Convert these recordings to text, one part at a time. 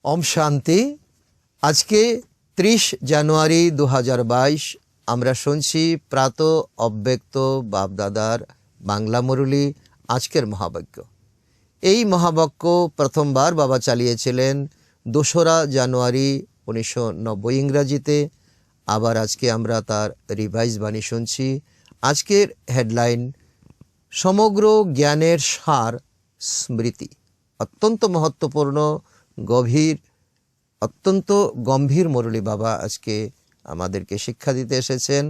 ओम शांति। आज के 30 জানুয়ারি 2022 আমরা শুনছি প্রাত অব্যক্ত বাপদাদার বাংলা মুরলি আজকের মহাবাক্য। এই মহাবাক্য প্রথমবার বাবা চালিয়েছিলেন 2রা জানুয়ারি 1990 ইংরাজিতে। আবার আজকে আমরা তার রিভাইজ বাণী শুনছি। আজকের হেডলাইন সমগ্র জ্ঞানের সার স্মৃতি। অত্যন্ত মহত্বপূর্ণ গভীর অত্যন্ত গম্ভীর মুরলি বাবা আজকে আমাদেরকে শিক্ষা দিতে এসেছেন।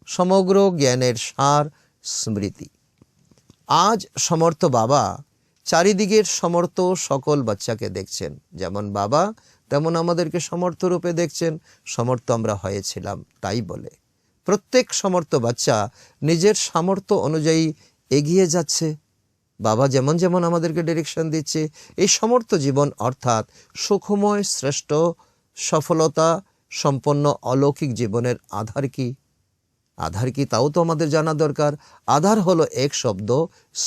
সমগ্র জ্ঞানের সার স্মৃতি। আজ সমর্থ বাবা চারিদিকের সমর্থ সকল বাচ্চাকে দেখছেন। যেমন বাবা তেমন আমাদেরকে সমর্থ রূপে দেখছেন। সমর্থ আমরা হয়েছিলাম তাই বলে প্রত্যেক সমর্থ বাচ্চা নিজের সামর্থ্য অনুযায়ী এগিয়ে যাচ্ছে। বাবা যেমন যেমন আমাদেরকে ডিরেকশন দিচ্ছে, এই সমর্থ জীবন অর্থাৎ সুখময় শ্রেষ্ঠ সফলতা সম্পন্ন অলৌকিক জীবনের আধার কি? আধার কি তাও তো আমাদের জানা দরকার। আধার হলো এক শব্দ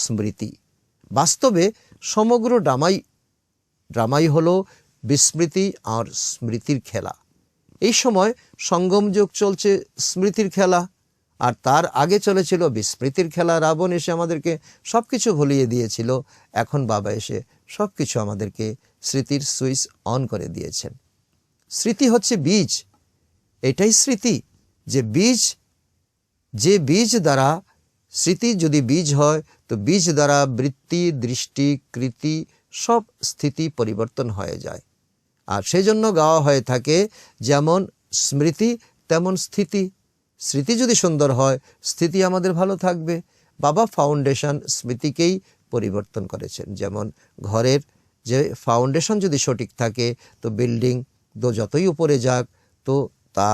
স্মৃতি। বাস্তবে সমগ্র ড্রামাই হলো বিস্মৃতি আর স্মৃতির খেলা। এই সময় সঙ্গম যুগ চলছে স্মৃতির খেলা, আর তার আগে চলেছিল বিস্মৃতির খেলা। রাবণ এসে আমাদেরকে সব কিছু ভুলিয়ে দিয়েছিল। এখন বাবা এসে সব কিছু আমাদেরকে স্মৃতির সুইচ অন করে দিয়েছেন। স্মৃতি হচ্ছে বীজ। এটাই স্মৃতি, যে বীজ দ্বারা স্মৃতি যদি বীজ হয় তো বীজ দ্বারা বৃত্তি দৃষ্টি কৃতি সব স্থিতি পরিবর্তন হয়ে যায়। আর সেজন্য গাওয়া হয়ে থাকে যেমন স্মৃতি তেমন স্থিতি। স্মৃতি যদি সুন্দর হয় স্থিতি আমাদের ভালো থাকবে। বাবা ফাউন্ডেশন স্মৃতিকেই পরিবর্তন করেছেন। যেমন ঘরের যে ফাউন্ডেশন যদি সঠিক থাকে তো বিল্ডিং তো যতই উপরে যাক তো তা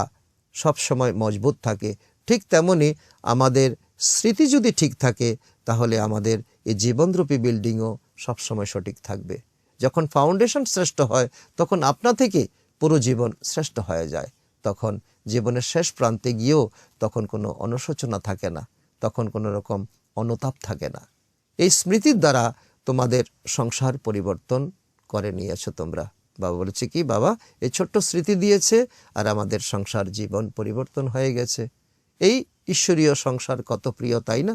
সব সময় মজবুত থাকে। ঠিক তেমনি আমাদের স্মৃতি যদি ঠিক থাকে তাহলে আমাদের এই জীবনরূপী বিল্ডিংও সবসময় সঠিক থাকবে। যখন ফাউন্ডেশন শ্রেষ্ঠ হয় তখন আপনা থেকে পুরো জীবন শ্রেষ্ঠ হয়ে যায়। তখন জীবনের শেষ প্রান্তে গিয়েও তখন কোনো অনুশোচনা থাকে না, তখন কোনো রকম অনুতাপ থাকে না। এই স্মৃতির দ্বারা তোমাদের সংসার পরিবর্তন করে নিয়েছো তোমরা। বাবা বলেছে কি, বাবা এই ছোট্ট স্মৃতি দিয়েছে আর আমাদের সংসার জীবন পরিবর্তন হয়ে গেছে। এই ঈশ্বরীয় সংসার কত প্রিয়, তাই না?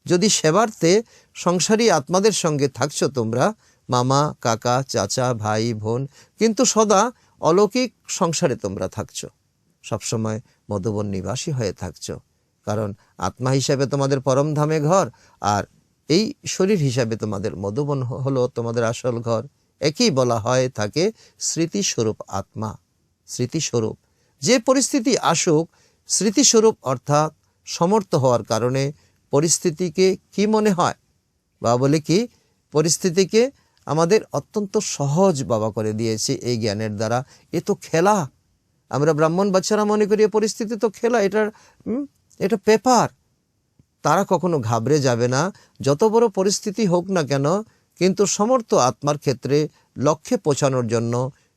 যদি সেবার্থে সংসারী আত্মাদের সঙ্গে থাকছো তোমরা, মামা কাকা চাচা ভাই বোন, কিন্তু সদা অলৌকিক সংসারে তোমরা থাকছো, সবসময় মধুবন নিবাসী হয়ে থাকছো। কারণ আত্মা হিসাবে তোমাদের পরমধামে ঘর, আর এই শরীর হিসাবে তোমাদের মধুবন হলো তোমাদের আসল ঘর। একই বলা হয় থাকে স্মৃতিস্বরূপ আত্মা। স্মৃতিস্বরূপ যে পরিস্থিতি আসুক, স্মৃতিস্বরূপ অর্থাৎ সমর্থ হওয়ার কারণে পরিস্থিতিকে কি মনে হয়? বাবা বলে কি, পরিস্থিতিকে আমাদের অত্যন্ত সহজ বাবা করে দিয়েছে এই জ্ঞানের দ্বারা। এ তো খেলা। আমরা ব্রাহ্মণ বাচ্চারা মনে করি পরিস্থিতি তো খেলা, এটা পেপার। তারা কখনো ঘাবড়ে যাবে না, যত বড় পরিস্থিতি হোক না কেন। কিন্তু সমর্থ আত্মার ক্ষেত্রে লক্ষ্যে পৌঁছানোর জন্য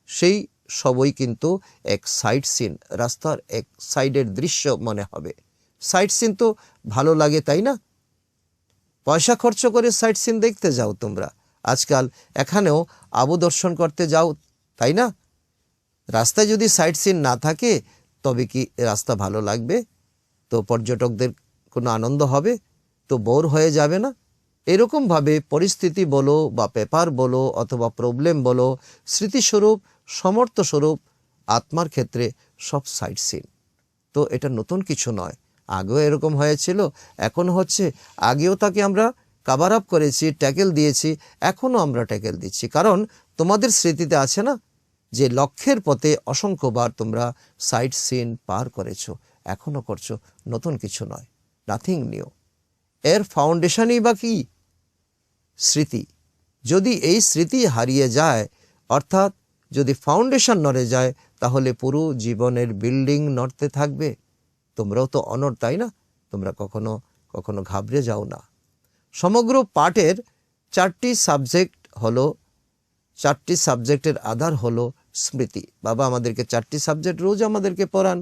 সেই সবই কিন্তু এক সাইড সিন, রাস্তার এক সাইডের দৃশ্য মনে হবে। সাইড সিন তো ভালো লাগে, তাই না? পয়সা খরচ করে সাইড সিন দেখতে যাও তোমরা। আজকাল এখানেও আবু দর্শন করতে যাও, তাই না? রাস্তায় যদি সাইড সিন না থাকে তবে কি রাস্তা ভালো লাগবে? তো পর্যটকদের কোনো আনন্দ হবে? তো বোর হয়ে যাবে না? এরকমভাবে পরিস্থিতি বলো বা পেপার বলো অথবা প্রবলেম বলো, স্মৃতিস্বরূপ সমর্থস্বরূপ আত্মার ক্ষেত্রে সব সাইড সিন। তো এটা নতুন কিছু নয়, আগেও এরকম হয়েছিল, এখন হচ্ছে। আগেও তাকে আমরা কাভার আপ করেছি, ট্যাকেল দিয়েছি, এখনও আমরা ট্যাকেল দিচ্ছি। কারণ তোমাদের স্মৃতিতে আছে না যে লক্ষ্যের পথে অসংখ্যবার তোমরা সাইড সিন পার করেছো, এখনও করছো। নতুন কিছু নয়, নাথিং নিউ। এর ফাউন্ডেশনই বা কি? স্মৃতি। যদি এই স্মৃতি হারিয়ে যায়, অর্থাৎ যদি ফাউন্ডেশন নড়ে যায়, তাহলে পুরো জীবনের বিল্ডিং নড়তে থাকবে। তোমরাও তো অনড়, তাই না? তোমরা কখনো কখনো ঘাবড়ে যাও না। সমগ্র পাঠের 4টি সাবজেক্টের আধার হলো স্মৃতি। বাবা আমাদেরকে 4টি সাবজেক্ট রোজ আমাদেরকে পড়ান।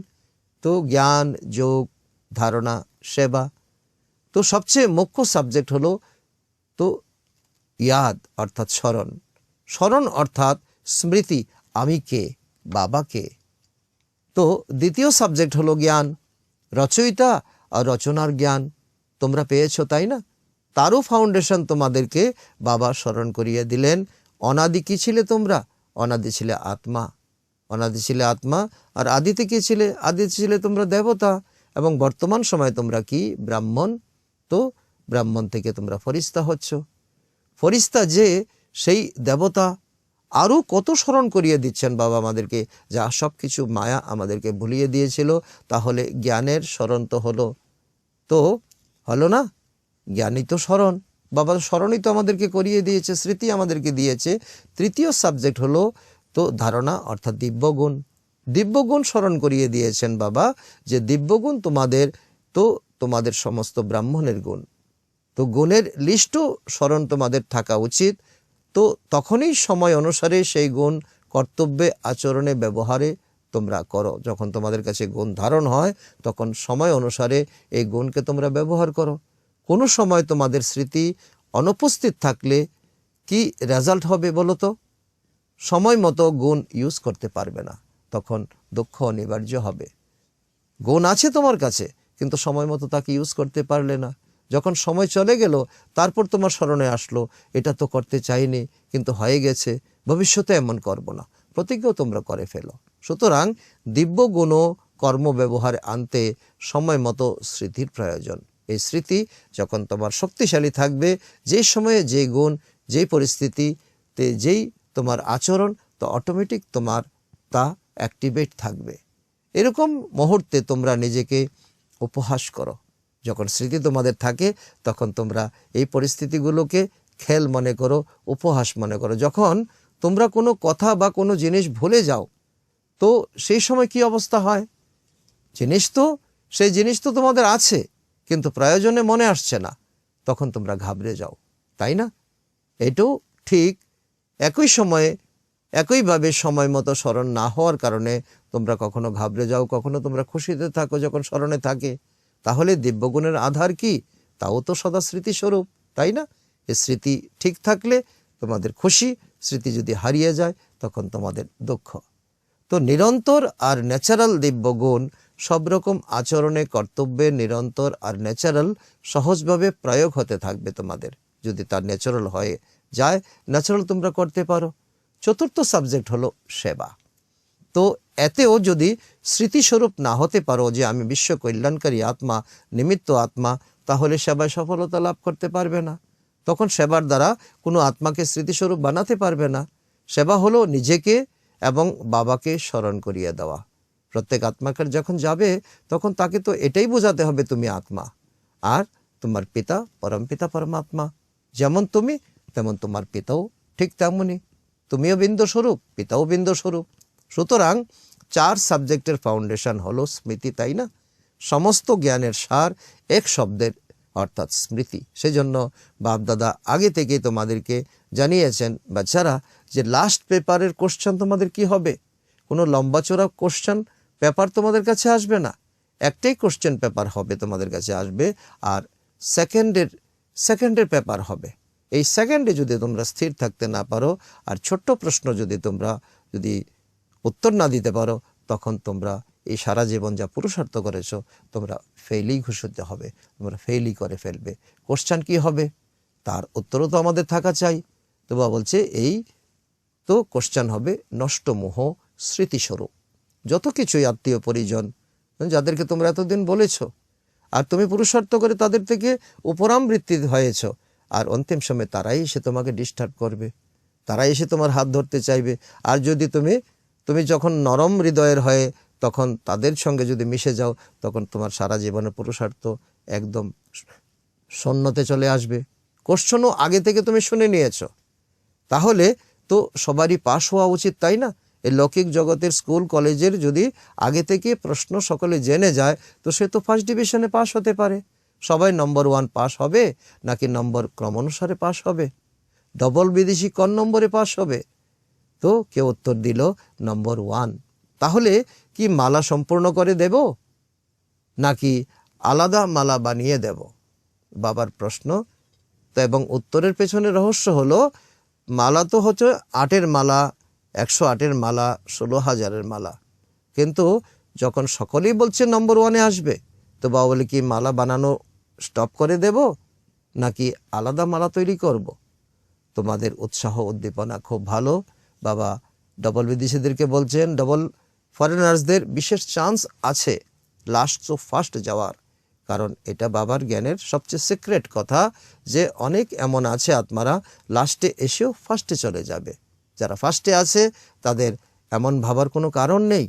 তো জ্ঞান, যোগ, ধারণা, সেবা। তো সবচেয়ে মুখ্য সাবজেক্ট হলো তো ইয়াদ অর্থাৎ স্মরণ। স্মরণ অর্থাৎ স্মৃতি, আমি কে, বাবা কে। তো দ্বিতীয় সাবজেক্ট হলো জ্ঞান, রচয়িতা আর রচনার জ্ঞান তোমরা পেয়েছো, তাই না? তারও ফাউন্ডেশন তোমাদেরকে বাবা স্মরণ করিয়ে দিলেন। অনাদি কি ছিলে তোমরা? অনাদি ছিলে আত্মা। অনাদি ছিলে আত্মা। আর আদিতে কি ছিলে? আদিতে ছিলে তোমরা দেবতা, এবং বর্তমান সময়ে তোমরা কি? ব্রাহ্মণ। তো ব্রাহ্মণ থেকে তোমরা ফরিস্তা হচ্ছ। ফরিস্তা যে সেই দেবতা, আরও কত স্মরণ করিয়ে দিচ্ছেন বাবা আমাদেরকে, যা সব কিছু মায়া আমাদেরকে ভুলিয়ে দিয়েছিল। তাহলে জ্ঞানের স্মরণ তো হলো না? জ্ঞানই তো স্মরণ, বাবার স্মরণই তো আমাদেরকে করিয়ে দিয়েছে, স্মৃতি আমাদেরকে দিয়েছে। তৃতীয় সাবজেক্ট হলো তো ধারণা অর্থাৎ দিব্যগুণ। দিব্যগুণ স্মরণ করিয়ে দিয়েছেন বাবা, যে দিব্যগুণ তোমাদের সমস্ত ব্রাহ্মণের গুণ। তো গুণের লিস্টও স্মরণ তোমাদের থাকা উচিত। তো তখনই সময় অনুসারে সেই গুণ কর্তব্যে, আচরণে, ব্যবহারে তোমরা করো। যখন তোমাদের কাছে গুণ ধারণ হয়, তখন সময় অনুসারে এই গুণকে তোমরা ব্যবহার করো। কোনো সময় তোমাদের স্মৃতি অনুপস্থিত থাকলে কি রেজাল্ট হবে বলো তো? সময় মতো গুণ ইউজ করতে পারবে না, তখন দুঃখ অনিবার্য হবে। গুণ আছে তোমার কাছে, কিন্তু সময় মতো তাকে ইউজ করতে পারলে না। যখন সময় চলে গেল, তারপর তোমার স্মরণে আসলো, এটা তো করতে চাইনি, কিন্তু হয়ে গেছে, ভবিষ্যতে এমন করব না, প্রতিজ্ঞাও তোমরা করে ফেলো। সুতরাং দিব্য গুণ কর্ম ব্যবহারে আনতে সময় মতো স্মৃতির প্রয়োজন। এই স্মৃতি যখন তোমার শক্তিশালী থাকবে, যেই সময়ে যেই গুণ, যেই পরিস্থিতিতে যেই তোমার আচরণ, তো অটোমেটিক তোমার তা অ্যাক্টিভেট থাকবে। এরকম মুহূর্তে তোমরা নিজেকে উপহাস করো। যখন স্মৃতি তোমাদের থাকে, তখন তোমরা এই পরিস্থিতিগুলোকে খেল মনে করো, উপহাস মনে করো। যখন তোমরা কোনো কথা বা কোনো জিনিস ভুলে যাও, তো সেই সময় কি অবস্থা হয়? সেই জিনিস তো তোমাদের আছে, কিন্তু প্রয়োজনে মনে আসছে না, তখন তোমরা ঘাবড়ে যাও, তাই না? এটাও ঠিক একই সময়ে একইভাবে সময় মতো স্মরণ না হওয়ার কারণে তোমরা কখনো ঘাবড়ে যাও, কখনো তোমরা খুশিতে থাকো যখন স্মরণে থাকে। তাহলে দিব্যগুণের আধার কি? তাও তো সদা স্মৃতিস্বরূপ, তাই না? এই স্মৃতি ঠিক থাকলে তোমাদের খুশি, স্মৃতি যদি হারিয়ে যায় তখন তোমাদের দুঃখ। তো নিরন্তর আর ন্যাচারাল দিব্যগুণ সব রকম আচরণে, কর্তব্যে নিরন্তর আর ন্যাচারাল সহজভাবে প্রয়োগ হতে থাকবে তোমাদের। যদি তার ন্যাচারাল হয়ে যায়, ন্যাচারাল তোমরা করতে পারো। চতুর্থ সাবজেক্ট হলো সেবা। তো এতেও যদি স্মৃতিস্বরূপ না হতে পারো যে আমি বিশ্ব কল্যাণকারী আত্মা, নিমিত্ত আত্মা, তাহলে সেবায় সফলতা লাভ করতে পারবে না। তখন সেবার দ্বারা কোনো আত্মাকে স্মৃতিস্বরূপ বানাতে পারবে না। সেবা হলো নিজেকে এবং বাবাকে স্মরণ করিয়ে দেওয়া। প্রত্যেক আত্মাকে যখন যাবে, তখন তাকে তো এটাই বোঝাতে হবে তুমি আত্মা, আর তোমার পিতা পরমপিতা পরমাত্মা। যেমন তুমি, তেমন তোমার পিতাও ঠিক তেমনই। তুমিও বিন্দুস্বরূপ, পিতাও বিন্দুস্বরূপ। সুতরাং 4 সাবজেক্টের ফাউন্ডেশন হলো স্মৃতি, তাই না? সমস্ত জ্ঞানের সার এক শব্দের, অর্থাৎ স্মৃতি। সেজন্য বাপদাদা আগে থেকেই তোমাদেরকে জানিয়েছেন বাচ্চারা, যে লাস্ট পেপারের কোশ্চেন তোমাদের কি হবে? কোনো লম্বা চড়া কোশ্চেন পেপার তোমাদের কাছে আসবে না। একটাই কোশ্চেন পেপার হবে তোমাদের কাছে আসবে, আর সেকেন্ডের পেপার হবে। এই সেকেন্ডে যদি তোমরা স্থির থাকতে না পারো, আর ছোট্ট প্রশ্ন যদি উত্তর না দিতে পারো, তখন তোমরা এই সারা জীবন যা পুরুষার্থ করেছো, তোমরা ফেইলই ঘোষিত হবে, তোমরা ফেইলই করে ফেলবে। কোশ্চেন কি হবে, তার উত্তরও তো আমাদের থাকা চাই। তো বাবা বলছে এই তো কোশ্চেন হবে নষ্ট মোহ স্মৃতিস্বরূপ। যত কিছুই আত্মীয় পরিজন যাদেরকে তোমরা এতদিন বলেছ, আর তুমি পুরুষার্থ করে তাদের থেকে উপরামবৃত্তি হয়েছ, আর অন্তিম সময় তারাই এসে তোমাকে ডিস্টার্ব করবে, তারাই এসে তোমার হাত ধরতে চাইবে। আর যদি তুমি যখন নরম হৃদয়ের হয়ে তখন তাদের সঙ্গে যদি মিশে যাও, তখন তোমার সারা জীবনের পুরুষার্থ একদম শূন্যতে চলে আসবে। কোশ্চেনও আগে থেকে তুমি শুনে নিয়েছো, তাহলে তো সবারই পাশ হওয়া উচিত, তাই না? এই লৌকিক জগতের স্কুল কলেজের যদি আগে থেকে প্রশ্ন সকলে জেনে যায়, তো সে তো ফার্স্ট ডিভিশনে পাশ হতে পারে। সবাই নম্বর 1 পাস হবে, নাকি নম্বর ক্রম অনুসারে পাশ হবে? ডবল বিদেশি কোন নম্বরে পাশ হবে? তো তো কেউ উত্তর দিল নম্বর 1। তাহলে কি মালা সম্পূর্ণ করে দেব নাকি আলাদা মালা বানিয়ে দেব? বাবার প্রশ্ন। তো এবং উত্তরের পেছনে রহস্য হলো, মালা তো হচ্ছে 8-এর মালা, 108-এর মালা, 16,000-এর মালা, কিন্তু যখন সকলেই বলছে নম্বর 1-এ আসবে, তো বাবা বলে কি মালা বানানো স্টপ করে দেব নাকি আলাদা মালা তৈরি করব? তোমাদের উৎসাহ উদ্দীপনা খুব ভালো। বাবা ডবল বিদেশিদেরকে বলছেন, ডবল ফরেনার্সদের বিশেষ চান্স আছে লাস্ট টু ফার্স্ট যাওয়ার, কারণ এটা বাবার জ্ঞানের সবচেয়ে সিক্রেট কথা যে অনেক এমন আছে আত্মারা লাস্টে এসেও ফার্স্টে চলে যাবে। যারা ফার্স্টে আছে তাদের এমন ভাবার কোনো কারণ নেই।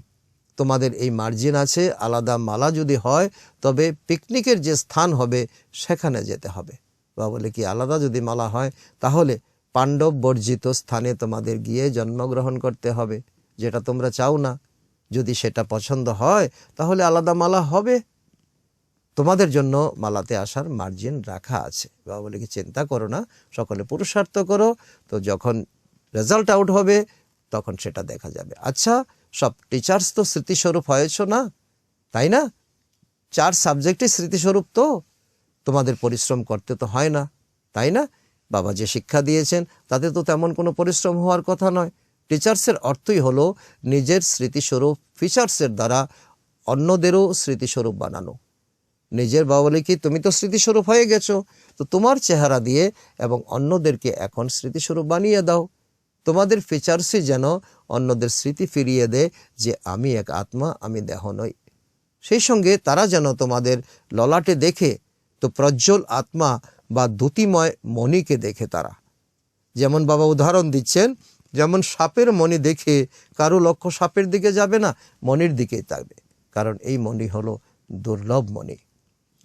তোমাদের এই মার্জিন আছে, আলাদা মালা যদি হয় তবে পিকনিকের যে স্থান হবে সেখানে যেতে হবে। বাবা বলে কি আলাদা যদি মালা হয় তাহলে পাণ্ডব বর্জিত স্থানে তোমাদের গিয়ে জন্মগ্রহণ করতে হবে, যেটা তোমরা চাও না। যদি সেটা পছন্দ হয় তাহলে আলাদা মালা হবে, তোমাদের জন্য মালাতে আসার মার্জিন রাখা আছে। বাবা বলে কি চিন্তা করো না, সকলে পুরুষার্থ করো, তো যখন রেজাল্ট আউট হবে তখন সেটা দেখা যাবে। আচ্ছা, সব টিচার্স তো স্মৃতিস্বরূপ হয়েছ না, তাই না? 4 সাবজেক্টে স্মৃতিস্বরূপ, তো তোমাদের পরিশ্রম করতে তো হয় না, তাই না? বাবা যে শিক্ষা দিয়েছেন তাতে তো তেমন কোনো পরিশ্রম হওয়ার কথা নয়। টিচার্সের অর্থই হলো নিজের স্মৃতিস্বরূপ ফিচার্সের দ্বারা অন্যদেরও স্মৃতিস্বরূপ বানানো। নিজের বাবা বলে কি তুমি তো স্মৃতিস্বরূপ হয়ে গেছো, তো তোমার চেহারা দিয়ে এবং অন্যদেরকে এখন স্মৃতিস্বরূপ বানিয়ে দাও। তোমাদের ফিচার্সই যেন অন্যদের স্মৃতি ফিরিয়ে দেয় যে আমি এক আত্মা, আমি দেহ নই। সেই সঙ্গে তারা যেন তোমাদের ললাটে দেখে তো প্রজ্জ্বল আত্মা বা দ্যুতিময় মণিকে দেখে তারা। যেমন বাবা উদাহরণ দিচ্ছেন, যেমন সাপের মণি দেখে কারো লক্ষ্য সাপের দিকে যাবে না, মণির দিকেই থাকবে, কারণ এই মণি হলো দুর্লভ মণি।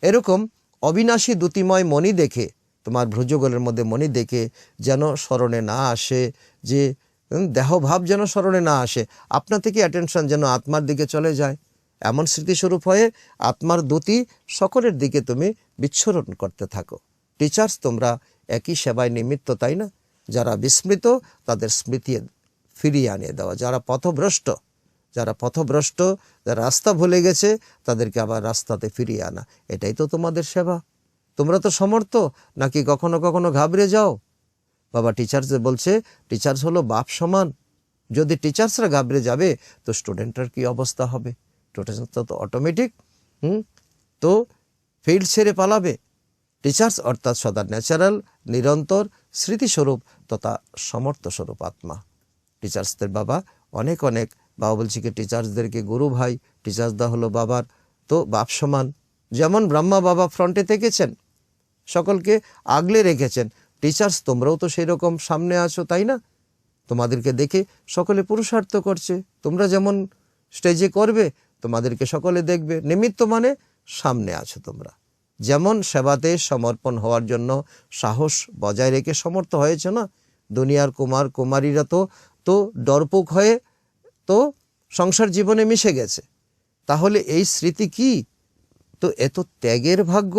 এরকম অবিনাশী দ্যুতিময় মণি দেখে, তোমার ভ্রুযুগলের মধ্যে মণি দেখে যেন স্মরণে না আসে যে দেহভাব, যেন স্মরণে না আসে, আপনা থেকে অ্যাটেনশন যেন আত্মার দিকে চলে যায়। এমন স্মৃতিস্বরূপ হয়ে আত্মার দ্যুতি সকলের দিকে তুমি বিচ্ছুরণ করতে থাকো। টিচার্স তোমরা একই সেবায় নিমিত্ত, তাই না? যারা বিস্মৃত তাদের স্মৃতি ফিরিয়ে আনিয়ে দেওয়া, যারা পথভ্রষ্ট, যারা রাস্তা ভুলে গেছে তাদেরকে আবার রাস্তাতে ফিরিয়ে আনা, এটাই তো তোমাদের সেবা। তোমরা তো সমর্থ নাকি কখনো কখনো ঘাবড়ে যাও? বাবা টিচার্সদের বলছে টিচার্স হলো বাপ সমান। যদি টিচার্সরা ঘাবড়ে যাবে তো স্টুডেন্টরার কি অবস্থা হবে? স্টুডেন্টরা তো অটোমেটিক তো ফিল্ড ছেড়ে পালাবে। টিচার্স অর্থাৎ সদা ন্যাচারাল, নিরন্তর স্মৃতিস্বরূপ তথা সমর্থস্বরূপ আত্মা। টিচার্সদের বাবা অনেক অনেক, বাবা বলছি কি টিচার্সদেরকে গুরু ভাই, টিচার্সদা হলো বাবার তো বাপ সমান। যেমন ব্রহ্মা বাবা ফ্রন্টে থেকেছেন, সকলকে আগলে রেখেছেন, টিচার্স তোমরাও তো সেই রকম সামনে আছো, তাই না? তোমাদেরকে দেখে সকলে পুরুষার্থ করছে, তোমরা যেমন স্টেজে করবে তোমাদেরকে সকলে দেখবে, নিমিত্ত মানে সামনে আছো তোমরা। যেমন সেবাতে সমর্পণ হওয়ার জন্য সাহস বজায় রেখে সমর্থ হয়েছে না, দুনিয়ার কুমার কুমারীরা তো ডরপোক হয়ে তো সংসার জীবনে মিশে গেছে। তাহলে এই স্মৃতি কি? তো এত ত্যাগের ভাগ্য,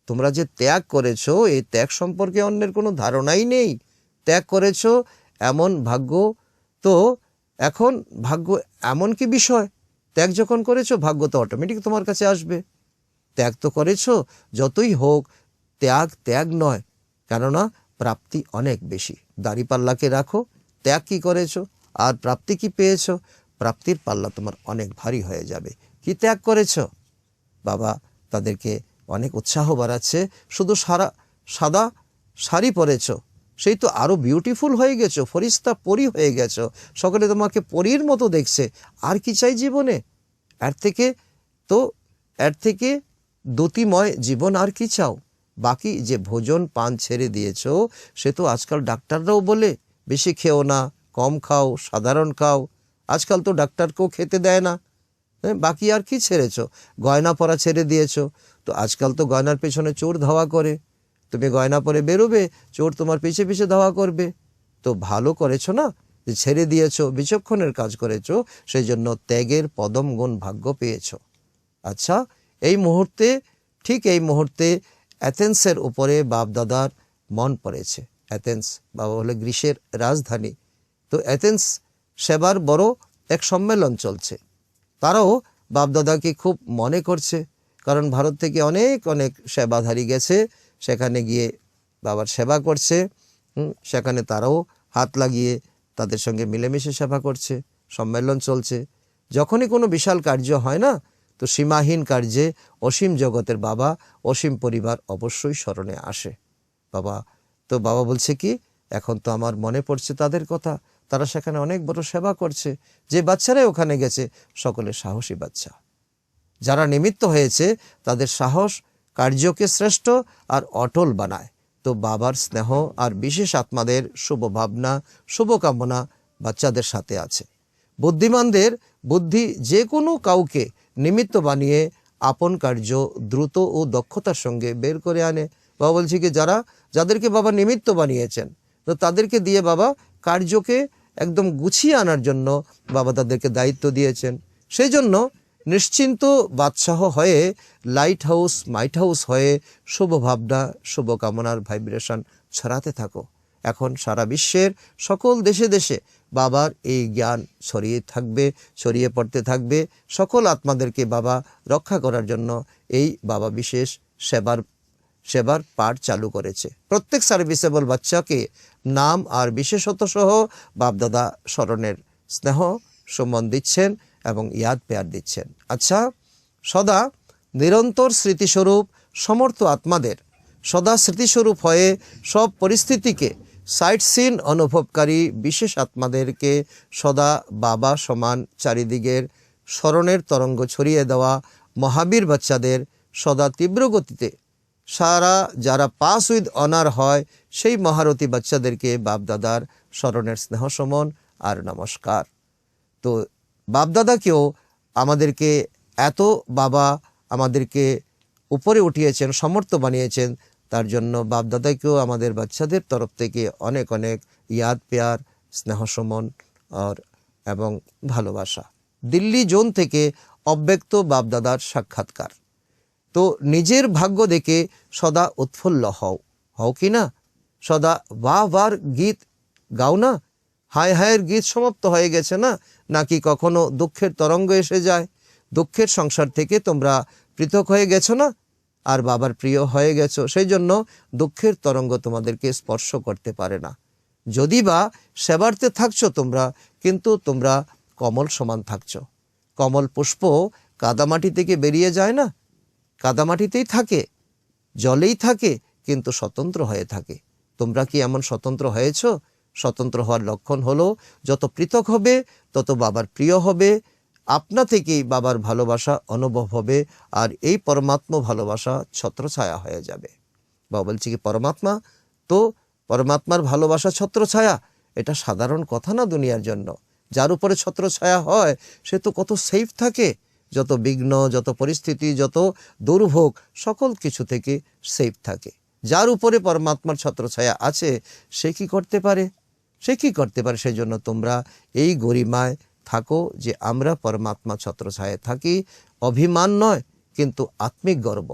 তোমরা যে ত্যাগ করেছো এই ত্যাগ সম্পর্কে অন্যের কোনো ধারণাই নেই। ত্যাগ করেছো এমন ভাগ্য, তো এখন ভাগ্য এমন কি বিষয়, ত্যাগ যখন করেছো ভাগ্য তো অটোমেটিক তোমার কাছে আসবে। ত্যাগ তো করেছো, যতই হোক ত্যাগ নয়, কেননা প্রাপ্তি অনেক বেশি। দাড়িপাল্লাকে রাখো, ত্যাগ কি করেছো আর প্রাপ্তি কি পেয়েছো? প্রাপ্তির পাল্লা তোমার অনেক ভারী হয়ে যাবে। কি ত্যাগ করেছো? বাবা তাদেরকে অনেক উৎসাহ বাড়াচ্ছে। শুধু সাদা শাড়ি পরেছো, সেই তো আরও বিউটিফুল হয়ে গেছো, ফরিস্তা পরী হয়ে গেছো, সকলে তোমাকে পরীর মতো দেখছে। আর কি চাই জীবনে? এর থেকে দ্যুতিময় জীবন আর কি চাও? বাকি যে ভোজন পান ছেড়ে দিয়েছো সে তো আজকাল ডাক্তাররাও বলে বেশি খেও না, কম খাও, সাধারণ খাও। আজকাল তো ডাক্তারকেও খেতে দেয় না। বাকি আর কি ছেড়েছো? গয়না পরা ছেড়ে দিয়েছো, তো আজকাল তো গয়নার পেছনে চোর ধাওয়া করে। তুমি গয়না পরে বেরোবে, চোর তোমার পিছে পিছে ধাওয়া করবে। তো ভালো করেছো না যে ছেড়ে দিয়েছো, বিচক্ষণের কাজ করেছো, সেই জন্য ত্যাগের পদম গুণ ভাগ্য পেয়েছো। আচ্ছা, ঠিক এই মুহূর্তে অ্যাথেন্সের উপরে বাপদাদার মন পড়েছে। অ্যাথেন্স বাবা হলে গ্রিসের রাজধানী। তো অ্যাথেন্স সেবার বড় এক সম্মেলন চলছে। তারাও বাপদাদাকে খুব মনে করছে, কারণ ভারত থেকে অনেক অনেক সেবাধারী গেছে, সেখানে গিয়ে বাবার সেবা করছে। সেখানে তারাও হাত লাগিয়ে তাদের সঙ্গে মিলেমিশে সেবা করছে, সম্মেলন চলছে। যখনই কোনো বিশাল কার্য হয় না, তো সীমাহীন কার্যে অসীম জগতের বাবা, অসীম পরিবার অবশ্যই স্মরণে আসে। বাবা বলছে কি, এখন তো আমার মনে পড়ছে তাদের কথা, তারা সেখানে অনেক বড় সেবা করছে। যে বাচ্চারাই ওখানে গেছে সকলে সাহসী বাচ্চা, যারা নিমিত্ত হয়েছে তাদের সাহস কার্যকে শ্রেষ্ঠ আর অটল বানায়। তো বাবার স্নেহ আর বিশেষ আত্মাদের শুভ ভাবনা, শুভকামনা বাচ্চাদের সাথে আছে। বুদ্ধিমানদের বুদ্ধি যে কোনো কাউকে নিমিত্ত বানিয়ে আপন কার্য দ্রুত ও দক্ষতার সঙ্গে বের করে আনে। বাবা বলছে কি, যাদেরকে বাবা নিমিত্ত বানিয়েছেন, তো তাদেরকে দিয়ে বাবা কার্যকে একদম গুছিয়ে আনার জন্য বাবা তাদেরকে দায়িত্ব দিয়েছেন। সেই জন্য নিশ্চিন্ত বাদশাহ হয়ে, লাইট হাউস মাইট হাউস হয়ে শুভ ভাবনা, শুভকামনার ভাইব্রেশন ছড়াতে থাকো। এখন সারা বিশ্বের সকল দেশে দেশে বাবার এই জ্ঞান ছড়িয়ে পড়তে থাকবে। সকল আত্মাদেরকে বাবা রক্ষা করার জন্য এই বাবা বিশেষ সেবার পাঠ চালু করেছে। প্রত্যেক সার্ভিসেবল বাচ্চাকে নাম আর বিশেষত্ব সহ বাপদাদা স্মরণের স্নেহ সম্মান দিচ্ছেন এবং ইয়াদ পেয়ার দিচ্ছেন। আচ্ছা, সদা নিরন্তর স্মৃতিস্বরূপ সমর্থ আত্মাদের সদা স্মৃতিস্বরূপ হয়ে সব পরিস্থিতিকে সাইট সিন অনুভবকারী বিশেষ আত্মাদেরকে সদা বাবা সমান চারিদিকের স্মরণের তরঙ্গ ছড়িয়ে দেওয়া মহাবীর বাচ্চাদের সদা তীব্র গতিতে যারা পাস উইথ অনার হয়, সেই মহারথী বাচ্চাদেরকে বাপদাদার স্মরণের স্নেহ সমন আর নমস্কার। তো বাপদাদাকেও আমাদেরকে বাবা আমাদেরকে উপরে উঠিয়েছেন, সমর্থ বানিয়েছেন, তার জন্য বাপদাদাকেও আমাদের বাচ্চাদের তরফ থেকে অনেক অনেক ইয়াদ পেয়ার, স্নেহ সমন এবং ভালোবাসা। দিল্লি জোন থেকে অব্যক্ত বাপদাদার সাক্ষাৎকার। তো নিজের ভাগ্য দেখে সদা উৎফুল্ল হও কি না? সদা বাবার গীত গাও না? হায় হায়ের গীত সমাপ্ত হয়ে গেছে না? নাকি কখনো দুঃখের তরঙ্গ এসে যায়? দুঃখের সংসার থেকে তোমরা পৃথক হয়ে গেছো না, আর বাবার প্রিয় হয়ে গেছো, সেই জন্য দুঃখের তরঙ্গ তোমাদেরকে স্পর্শ করতে পারে না। যদি বা সেবার্থে থাকছো তোমরা, কিন্তু তোমরা কমল সমান থাকছো। কমল পুষ্প কাদামাটি থেকে বেরিয়ে যায় না, কাদামাটিতেই থাকে, জলেই থাকে, কিন্তু স্বতন্ত্র হয়ে থাকে। তোমরা কি এমন স্বতন্ত্র হয়েছ? স্বতন্ত্র হওয়ার লক্ষণ হলো যত পৃথক হবে তত বাবার প্রিয় হবে, আপনা থেকেই বাবার ভালোবাসা অনুভব হবে, আর এই পরমাত্মা ভালোবাসা ছত্রছায়া হয়ে যাবে। বাবা বলছি কি, পরমাত্মার ভালোবাসা ছত্রছায়া, এটা সাধারণ কথা না দুনিয়ার জন্য। যার উপরে ছত্রছায়া হয় সে তো কত সেফ থাকে, যত বিঘ্ন, যত পরিস্থিতি, যত দুর্ভোগ, সকল কিছু থেকে সেফ থাকে। যার উপরে পরমাত্মার ছত্রছায়া আছে সে কি করতে পারে? সেই জন্য তোমরা এই গরিমায় থাকো যে আমরা পরমাত্মা ছত্রছায়ায় থাকি। অভিমান নয়, কিন্তু আত্মিক গর্ব।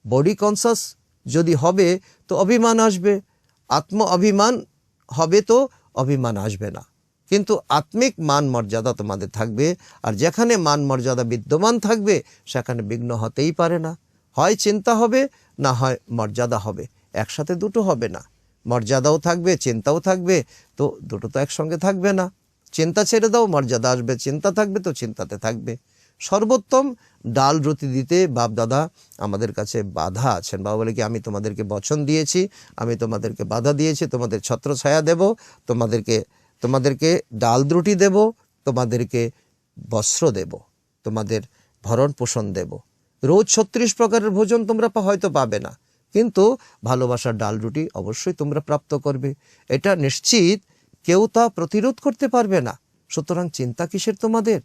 বডি কনসাস যদি হবে তো অভিমান আসবে, আত্ম অভিমান হবে তো অভিমান আসবে না। কিন্তু আত্মিক মান মর্যাদা তোমাদের থাকবে, আর যেখানে মান মর্যাদা বিদ্যমান থাকবে সেখানে বিঘ্ন হতেই পারে না। হয় চিন্তা হবে, না হয় মর্যাদা হবে, একসাথে দুটো হবে না। মর্যাদাও থাকবে, চিন্তাও থাকবে, তো দুটো তো একসঙ্গে থাকবে না। চিন্তা ছেড়ে দাও, মর্যাদা আসবে, চিন্তা থাকবে তো চিন্তাতে থাকবে। সর্বোত্তম ডাল রুটি দিতে বাপদাদা আমাদের কাছে বাধা আছেন। বাবা বলে কি, আমি তোমাদেরকে বচন দিয়েছি, আমি তোমাদেরকে বাধা দিয়েছি, তোমাদের ছত্রছায়া দেব, তোমাদেরকে ডাল রুটি দেব, তোমাদেরকে বস্ত্র দেব, তোমাদের ভরণ পোষণ দেব। রোজ 36 প্রকারের ভোজন তোমরা হয়তো পাবে না, কিন্তু ভালোবাসার ডাল রুটি অবশ্যই তোমরা প্রাপ্ত করবে। এটা নিশ্চিত, কেউ তা প্রতিরোধ করতে পারবে না। সুতরাং চিন্তা কিসের তোমাদের?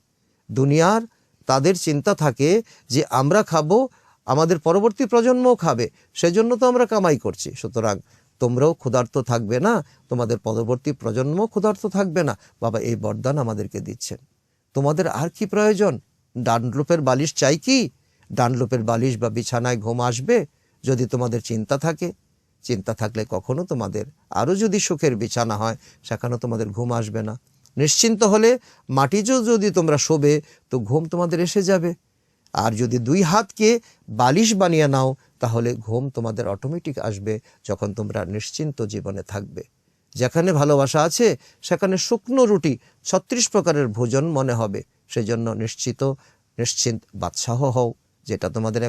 দুনিয়ার তাদের চিন্তা থাকে যে আমরা খাবো, আমাদের পরবর্তী প্রজন্মও খাবে, সেজন্য তো আমরা কামাই করছি। সুতরাং তোমরাও ক্ষুধার্ত থাকবে না, তোমাদের পরবর্তী প্রজন্ম ক্ষুধার্ত থাকবে না। বাবা এই বরদান আমাদেরকে দিচ্ছেন। তোমাদের আর কি প্রয়োজন? ডানলুপের বালিশ চাই কি? ডানলুপের বালিশ বা বিছানায় ঘুম আসবে যদি তোমাদের চিন্তা থাকে? চিন্তা থাকলে কখনো তোমাদের, আরও যদি সুখের বিছানা হয় সেখানেও তোমাদের ঘুম আসবে না। নিশ্চিন্ত হলে মাটিতেও যদি তোমরা শোবে তো ঘুম তোমাদের এসে যাবে। আর যদি 2 হাতকে বালিশ বানিয়ে নাও তাহলে ঘুম তোমাদের অটোমেটিক আসবে যখন তোমরা নিশ্চিন্ত জীবনে থাকবে। যেখানে ভালোবাসা আছে সেখানে শুকনো রুটি 36 প্রকারের ভোজন মনে হবে। সেজন্য নিশ্চিন্ত বাদশাহ হও, যেটা তোমাদের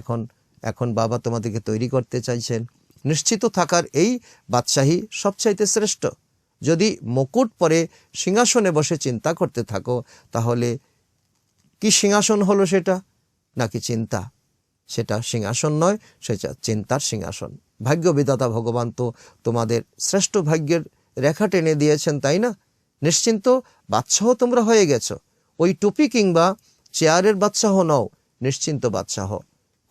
এখন বাবা তোমাদেরকে তৈরি করতে চাইছেন। নিশ্চিত থাকার এই বাদশাহী সবচাইতে শ্রেষ্ঠ। যদি মুকুট পরে সিংহাসনে বসে চিন্তা করতে থাকো তাহলে কি সিংহাসন হলো সেটা? নাকি চিন্তা? সেটা সিংহাসন নয়, সেটা চিন্তার সিংহাসন। ভাগ্য বিধাতা ভগবান তো তোমাদের শ্রেষ্ঠ ভাগ্যের রেখা টেনে দিয়েছেন, তাই না? নিশ্চিন্ত বাদশাহ তোমরা হয়ে গেছো। ওই টুপি কিংবা চেয়ারের বাদশাহ নও, নিশ্চিন্ত বাদশাহ।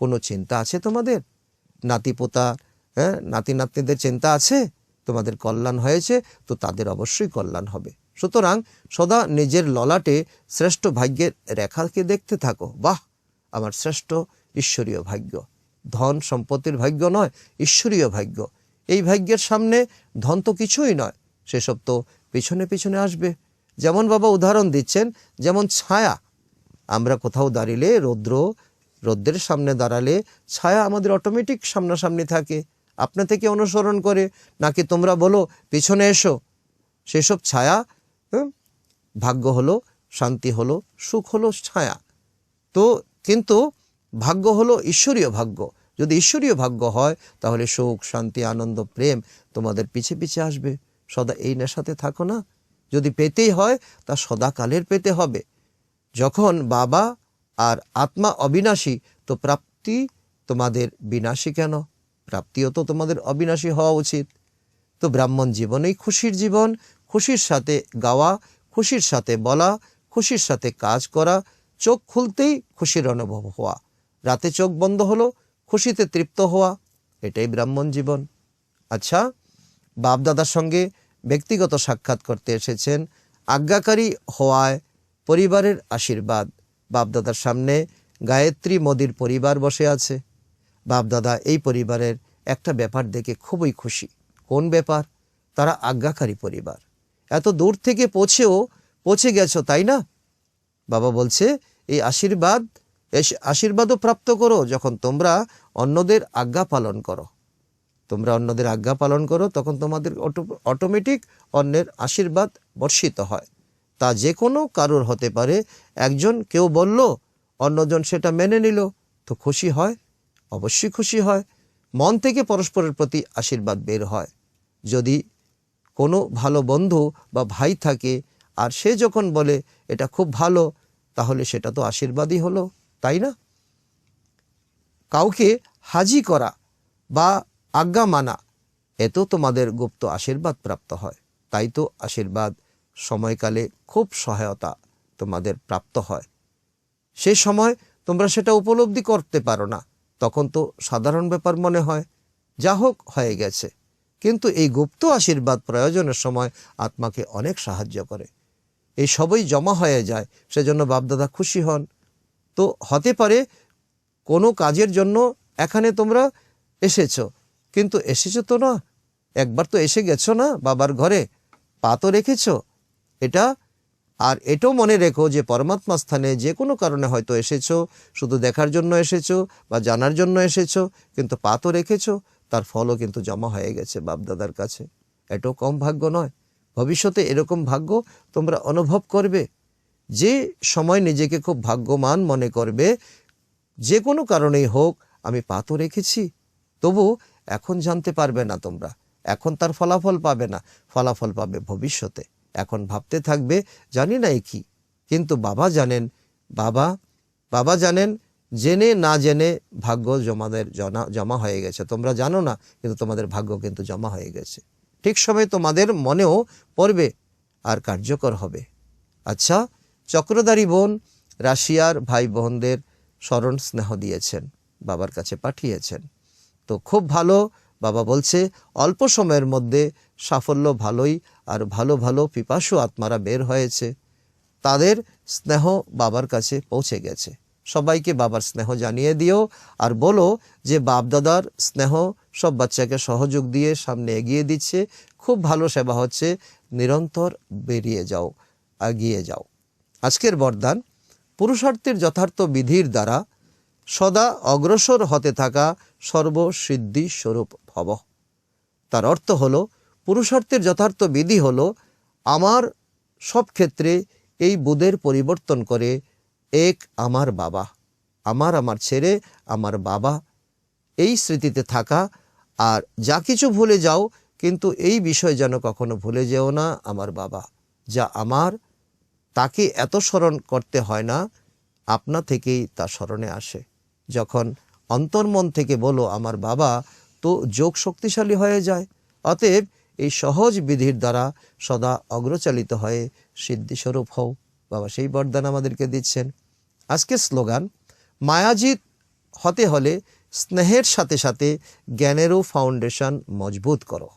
কোনো চিন্তা আছে তোমাদের? নাতিপোতা নাতি নাতনিদের চিন্তা আছে? তোমাদের কল্যাণ হয়েছে তো তাদের অবশ্যই কল্যাণ হবে। সুতরাং সদা নিজের ললাটে শ্রেষ্ঠ ভাগ্যের রেখাকে দেখতে থাকো। বাহ, আমার শ্রেষ্ঠ ঈশ্বরীয় ভাগ্য। ধন সম্পত্তির ভাগ্য নয়, ঈশ্বরীয় ভাগ্য। এই ভাগ্যের সামনে ধন তো কিছুই নয়, সেসব তো পিছনে পিছনে আসবে। যেমন বাবা উদাহরণ দিচ্ছেন, যেমন ছায়া। আমরা কোথাও দাঁড়িয়ে রৌদ্রের সামনে দাঁড়ালে ছায়া আমাদের অটোমেটিক সামনাসামনি থাকে, আপনা থেকে অনুসরণ করে। নাকি তোমরা বলো পিছনে এসো, সেসব ছায়া ভাগ্য হলো, শান্তি হলো, সুখ হলো ছায়া। তো কিন্তু ভাগ্য হলো ঈশ্বরীয় ভাগ্য। যদি ঈশ্বরীয় ভাগ্য হয় তাহলে সুখ, শান্তি, আনন্দ, প্রেম তোমাদের পিছে পিছে আসবে। সদা এই নেশাতে থাকো না। যদি পেতেই হয় তা সদাকালের পেতে হবে। যখন বাবা আর আত্মা অবিনাশী তো প্রাপ্তি তোমাদের বিনাশী কেন? প্রাপ্তিও তো তোমাদের অবিনাশী হওয়া উচিত। তো ব্রাহ্মণ জীবনেই খুশির জীবন, খুশির সাথে গাওয়া, খুশির সাথে বলা, খুশির সাথে কাজ করা, চোখ খুলতেই খুশির অনুভব হওয়া, রাতে চোখ বন্ধ হলো খুশিতে তৃপ্ত হওয়া, এটাই ব্রাহ্মণ জীবন। আচ্ছা, বাপদাদার সঙ্গে ব্যক্তিগত সাক্ষাৎ করতে এসেছেন। আজ্ঞাকারী হওয়ায় পরিবারের আশীর্বাদ। বাপদাদার সামনে গায়ত্রী মোদির পরিবার বসে আছে। বাপদাদা এই পরিবারের একটা ব্যাপার দেখে খুবই খুশি। কোন ব্যাপার? তারা আজ্ঞাকারী পরিবার। এত দূর থেকে পৌঁছে গেছো, তাই না? বাবা বলছে এই আশীর্বাদও প্রাপ্ত করো যখন তোমরা অন্যদের আজ্ঞা পালন করো। তোমরা অন্যদের আজ্ঞা পালন করো তখন তোমাদের অটোমেটিক অন্যের আশীর্বাদ বর্ষিত হয়। তা যে কোনো কারোর হতে পারে। কেউ বলল, অন্যজন সেটা মেনে নিল, তো খুশি হয়, অবশ্যই খুশি হয়। মন থেকে পরস্পরের প্রতি আশীর্বাদ বের হয়। যদি কোনো ভালো বন্ধু বা ভাই থাকে আর সে যখন বলে এটা খুব ভালো, তাহলে সেটা তো আশীর্বাদই হলো, তাই না? কাউকে হাজি করা বা আজ্ঞা মানা, এত তোমাদের গুপ্ত আশীর্বাদ প্রাপ্ত হয়। তাই তো আশীর্বাদ সময়কালে খুব সহায়তা তোমাদের প্রাপ্ত হয়। সেই সময় তোমরা সেটা উপলব্ধি করতে পারো না, তখন তো সাধারণ ব্যাপার মনে হয়, যা হোক হয়ে গেছে। কিন্তু এই গুপ্ত আশীর্বাদ প্রয়োজনের সময় আত্মাকে অনেক সাহায্য করে। এই সবই জমা হয়ে যায়, সেজন্য বাপদাদা খুশি হন। তো হতে পারে কোনো কাজের জন্য এখানে তোমরা এসেছো, কিন্তু এসেছো তো না, একবার তো এসে গেছো না বাবার ঘরে, পা তো রেখেছো। এটাও মনে রেখো যে পরমাত্মা স্থানে যে কোনো কারণে হয়তো এসেছো, শুধু দেখার জন্য এসেছো বা জানার জন্য এসেছো, কিন্তু পা তো রেখেছো, তার ফলও কিন্তু জমা হয়ে গেছে বাপদাদার কাছে। এটাও কম ভাগ্য নয়। ভবিষ্যতে এরকম ভাগ্য তোমরা অনুভব করবে। যে সময় নিজেকে খুব ভাগ্যবান মনে করবে, যে কোনো কারণেই হোক আমি পা তো রেখেছি, তবু এখন জানতে পারবে না তোমরা, এখন তার ফলাফল পাবে না, ফলাফল পাবে ভবিষ্যতে। এখন ভাবতে থাকবে জানি না কি, কিন্তু বাবা জানেন জেনে না জেনে ভাগ্য জমা হয়ে গেছে। তোমরা জানো না, কিন্তু তোমাদের ভাগ্য কিন্তু জমা হয়ে গেছে। ঠিক সময় তোমাদের মনেও পড়বে আর কার্যকর হবে। আচ্ছা, চক্রধারী বোন রাশিয়ার ভাই বোনদের স্মরণ স্নেহ দিয়েছেন, বাবার কাছে পাঠিয়েছেন। তো খুব ভালো। বাবা বলছে অল্প সময়ের মধ্যে সাফল্য ভালোই, আর ভালো ভালো পিপাসু আত্মারা বের হয়েছে। তাদের স্নেহ বাবার কাছে পৌঁছে গেছে। সবাইকে বাবার স্নেহ জানিয়ে দিও, আর বলো যে বাপদাদার স্নেহ সব বাচ্চাকে সহযোগ দিয়ে সামনে এগিয়ে দিচ্ছে। খুব ভালো সেবা হচ্ছে, নিরন্তর বেরিয়ে যাও। এগিয়ে যাও। আজকের বরদান, পুরুষার্থের যথার্থ বিধির দ্বারা সদা অগ্রসর হতে থাকা সর্বসিদ্ধি স্বরূপ ভব। তার অর্থ হলো, পুরুষার্থের যথার্থ বিধি হলো আমার সব ক্ষেত্রে এই বোধের পরিবর্তন করে এক আমার বাবা, আমার ছেড়ে আমার বাবা, এই স্মৃতিতে থাকা। আর যা কিছু ভুলে যাও, কিন্তু এই বিষয় যেন কখনো ভুলে যেও না আমার বাবা, যা আমার, তাকে এত স্মরণ করতে হয় না, আপনা থেকেই তা স্মরণে আসে। যখন অন্তর্মন থেকে বলো আমার বাবা, তো যোগ শক্তিশালী হয়ে যায়। অতএব এই সহজ বিধির দ্বারা সদা অগ্রচালিত হয়ে সিদ্ধিস্বরূপ হও। বাবা সেই বরদান আমাদেরকে দিচ্ছেন। আজকের স্লোগান, মায়াজিত হতে হলে স্নেহের সাথে সাথে জ্ঞানেরও ফাউন্ডেশন মজবুত করো।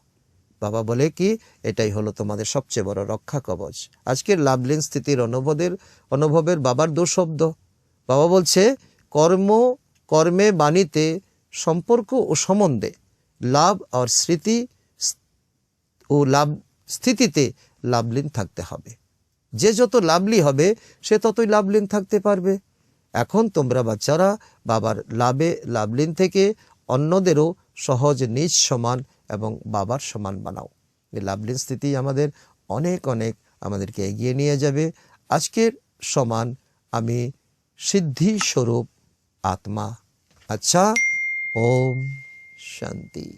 বাবা বলে কি, এটাই হলো তোমাদের সবচেয়ে বড় রক্ষা কবচ। আজকের লাভলীন স্থিতির অনুভবের বাবার দুঃশব্দ। বাবা বলছে, কর্মে বাণীতে সম্পর্ক ও সম্বন্ধে লাভ আর স্মৃতি ও স্থিতিতে লাভলীন থাকতে হবে। যে যত লাভলি হবে সে ততই লাভলীন থাকতে পারবে। এখন তোমরা বাচ্চারা বাবার লাভলীন থেকে অন্যদেরও সহজ নিজ সমান এবং বাবার সমান বানাও। এই লাভলীন স্থিতি আমাদের অনেক আমাদেরকে এগিয়ে নিয়ে যাবে। আজকের সমান আমি সিদ্ধি স্বরূপ আত্মা। আচ্ছা, ওম শান্তি।